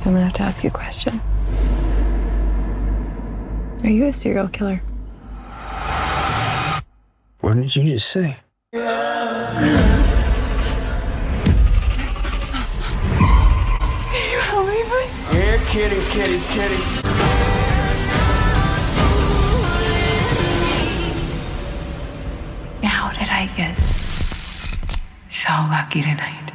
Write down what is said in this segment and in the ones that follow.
So I'm gonna have to ask you a question. Are you a serial killer? What did you just say? Can you help me, please? Yeah, kitty. How did I get so lucky tonight?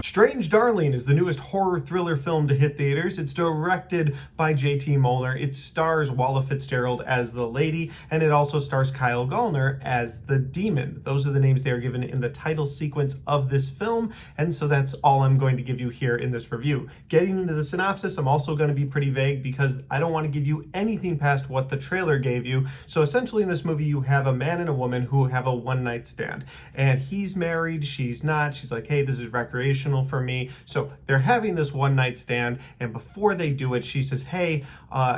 Strange Darling is the newest horror thriller film to hit theaters. It's directed by J.T. Molnar. It stars Walla Fitzgerald as the lady, and it also stars Kyle Gallner as the demon. Those are the names they are given in the title sequence of this film, and so that's all I'm going to give you here in this review. Getting into the synopsis, I'm also going to be pretty vague because I don't want to give you anything past what the trailer gave you. So essentially in this movie, you have a man and a woman who have a one-night stand, and he's married, she's not. She's like, hey, this is recreational for me. So they're having this one night stand, and before they do it, she says, hey,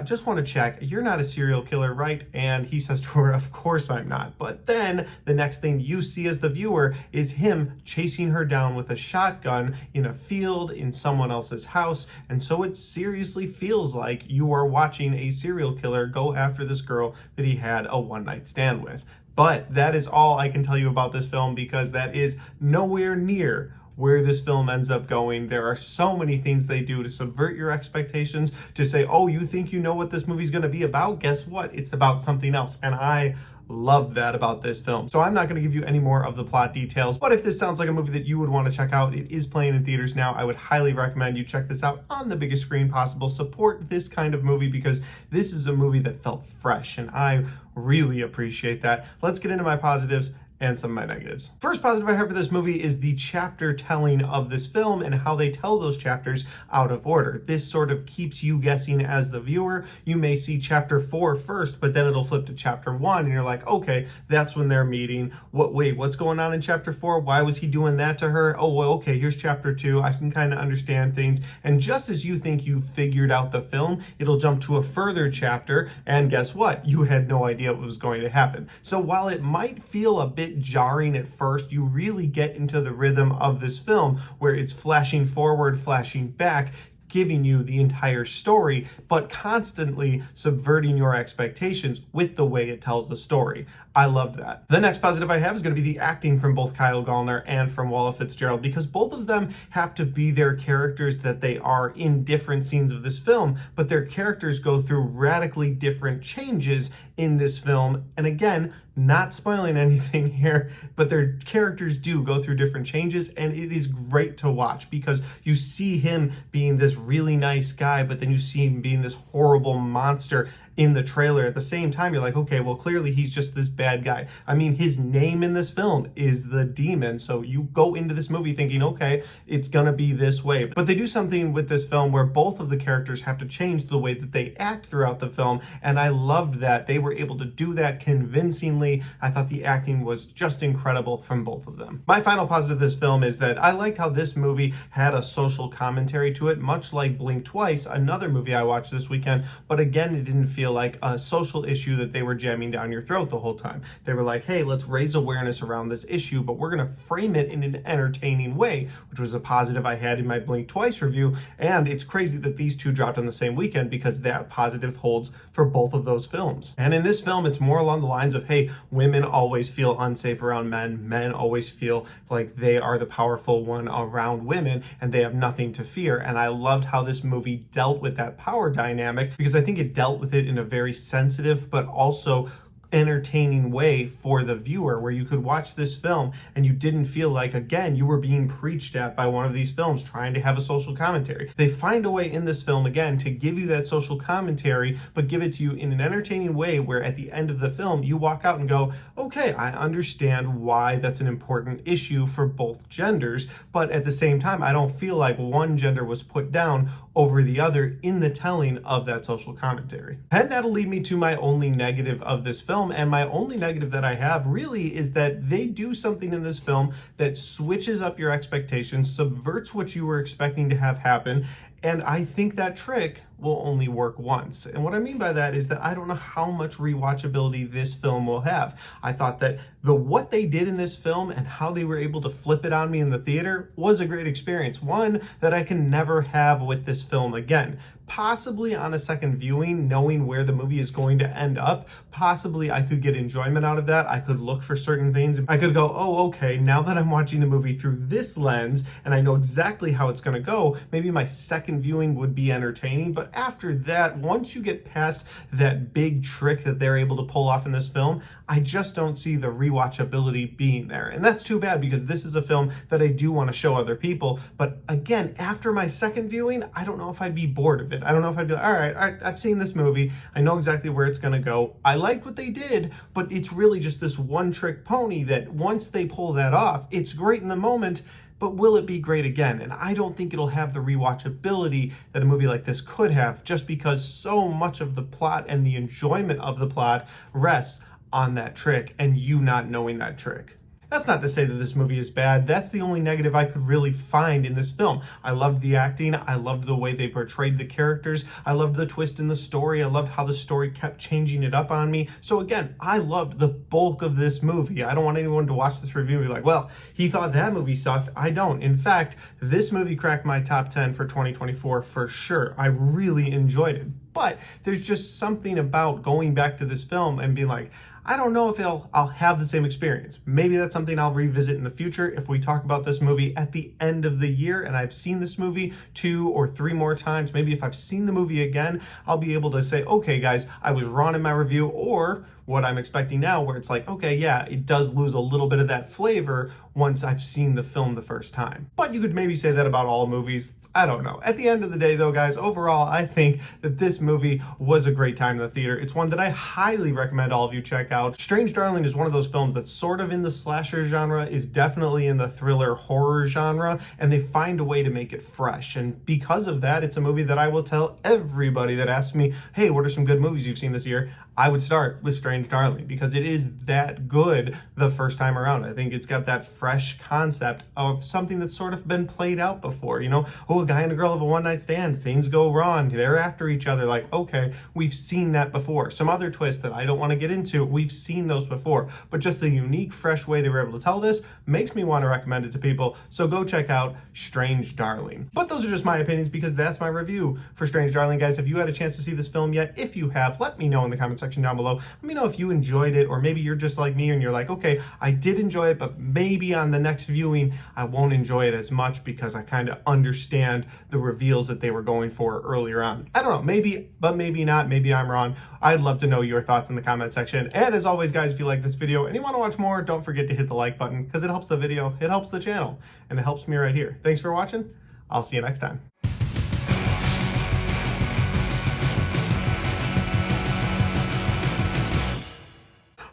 just want to check, you're not a serial killer, right? And he says to her, of course I'm not. But then the next thing you see as the viewer is him chasing her down with a shotgun in a field in someone else's house. And so it seriously feels like you are watching a serial killer go after this girl that he had a one night stand with. But that is all I can tell you about this film, because that is nowhere near where this film ends up going. There are so many things they do to subvert your expectations, to say, oh, you think you know what this movie's going to be about? Guess what? It's about something else. And I love that about this film. So I'm not going to give you any more of the plot details, but if this sounds like a movie that you would want to check out, it is playing in theaters now. I would highly recommend you check this out on the biggest screen possible. Support this kind of movie because this is a movie that felt fresh, and I really appreciate that. Let's get into my positives and some of my negatives. First positive I have for this movie is the chapter telling of this film and how they tell those chapters out of order. This sort of keeps you guessing as the viewer. You may see chapter 4 first, but then it'll flip to chapter 1 and you're like, okay, that's when they're meeting. Wait, what's going on in chapter 4? Why was he doing that to her? Oh, well, okay, here's chapter 2. I can kind of understand things. And just as you think you figured out the film, it'll jump to a further chapter, and guess what? You had no idea what was going to happen. So while it might feel a bit jarring at first, you really get into the rhythm of this film where it's flashing forward, flashing back, giving you the entire story, but constantly subverting your expectations with the way it tells the story. I love that. The next positive I have is going to be the acting from both Kyle Gallner and from Walla Fitzgerald, because both of them have to be their characters that they are in different scenes of this film, but their characters go through radically different changes in this film. And again, not spoiling anything here, but their characters do go through different changes, and it is great to watch because you see him being this really nice guy, but then you see him being this horrible monster in the trailer. At the same time, you're like, okay, well, clearly he's just this bad guy. I mean, his name in this film is the demon. So you go into this movie thinking, okay, it's gonna be this way. But they do something with this film where both of the characters have to change the way that they act throughout the film. And I loved that. They were able to do that convincingly. I thought the acting was just incredible from both of them. My final positive of this film is that I liked how this movie had a social commentary to it, much like Blink Twice, another movie I watched this weekend. But again, it didn't feel like a social issue that they were jamming down your throat the whole time. They were like, hey, let's raise awareness around this issue, but we're going to frame it in an entertaining way, which was a positive I had in my Blink Twice review. And it's crazy that these two dropped on the same weekend because that positive holds for both of those films. And in this film, it's more along the lines of, hey, women always feel unsafe around men. Men always feel like they are the powerful one around women and they have nothing to fear. And I loved how this movie dealt with that power dynamic, because I think it dealt with it in a very sensitive but also entertaining way for the viewer, where you could watch this film and you didn't feel like, again, you were being preached at by one of these films trying to have a social commentary. They find a way in this film, again, to give you that social commentary, but give it to you in an entertaining way where at the end of the film, you walk out and go, okay, I understand why that's an important issue for both genders, but at the same time, I don't feel like one gender was put down over the other in the telling of that social commentary. And that'll lead me to my only negative of this film. And my only negative that I have really is that they do something in this film that switches up your expectations, subverts what you were expecting to have happen, And I think that trick will only work once. And what I mean by that is that I don't know how much rewatchability this film will have. I thought that what they did in this film and how they were able to flip it on me in the theater was a great experience. One that I can never have with this film again. Possibly on a second viewing, knowing where the movie is going to end up, possibly I could get enjoyment out of that. I could look for certain things. I could go, oh, okay, now that I'm watching the movie through this lens and I know exactly how it's going to go, maybe my second viewing would be entertaining. But after that, once you get past that big trick that they're able to pull off in this film, I just don't see the rewatchability being there. And that's too bad, because this is a film that I do want to show other people. But again, after my second viewing, I don't know if I'd be bored of it. I don't know if I'd be like, all right, I've seen this movie. I know exactly where it's going to go. I liked what they did, but it's really just this one trick pony that once they pull that off, it's great in the moment, but will it be great again? And I don't think it'll have the rewatchability that a movie like this could have, just because so much of the plot and the enjoyment of the plot rests on that trick and you not knowing that trick. That's not to say that this movie is bad. That's the only negative I could really find in this film. I loved the acting. I loved the way they portrayed the characters. I loved the twist in the story. I loved how the story kept changing it up on me. So again, I loved the bulk of this movie. I don't want anyone to watch this review and be like, well, he thought that movie sucked. I don't. In fact, this movie cracked my top 10 for 2024 for sure. I really enjoyed it. But there's just something about going back to this film and being like, I don't know if I'll have the same experience. Maybe that's something I'll revisit in the future if we talk about this movie at the end of the year and I've seen this movie 2 or 3 more times. Maybe if I've seen the movie again, I'll be able to say, okay, guys, I was wrong in my review, or what I'm expecting now, where it's like, okay, yeah, it does lose a little bit of that flavor once I've seen the film the first time. But you could maybe say that about all movies. I don't know. At the end of the day, though, guys, overall, I think that this movie was a great time in the theater. It's one that I highly recommend all of you check out. Strange Darling is one of those films that's sort of in the slasher genre, is definitely in the thriller horror genre, and they find a way to make it fresh. And because of that, it's a movie that I will tell everybody that asks me, hey, what are some good movies you've seen this year? I would start with Strange Darling, because it is that good the first time around. I think it's got that fresh concept of something that's sort of been played out before. You know, oh, a guy and a girl have a one-night stand, things go wrong, they're after each other. Like, okay, we've seen that before. Some other twists that I don't want to get into, we've seen those before. But just the unique, fresh way they were able to tell this makes me want to recommend it to people. So go check out Strange Darling. But those are just my opinions, because that's my review for Strange Darling, guys. If you had a chance to see this film yet, if you have, let me know in the comments section down below. Let me know if you enjoyed it, or maybe you're just like me and you're like, okay, I did enjoy it, but maybe on the next viewing I won't enjoy it as much because I kind of understand the reveals that they were going for earlier on. I don't know, maybe, but maybe not. Maybe I'm wrong. I'd love to know your thoughts in the comment section. And as always, guys, if you like this video and you want to watch more, don't forget to hit the like button, because it helps the video, it helps the channel, and it helps me right here. Thanks for watching. I'll see you next time.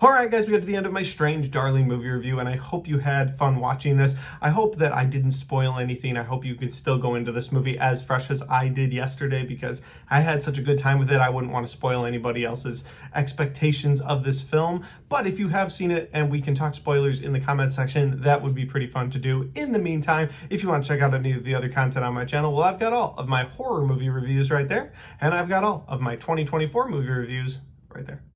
Alright guys, we got to the end of my Strange Darling movie review, and I hope you had fun watching this. I hope that I didn't spoil anything. I hope you could still go into this movie as fresh as I did yesterday, because I had such a good time with it. I wouldn't want to spoil anybody else's expectations of this film. But if you have seen it and we can talk spoilers in the comment section, that would be pretty fun to do. In the meantime, if you want to check out any of the other content on my channel, well, I've got all of my horror movie reviews right there, and I've got all of my 2024 movie reviews right there.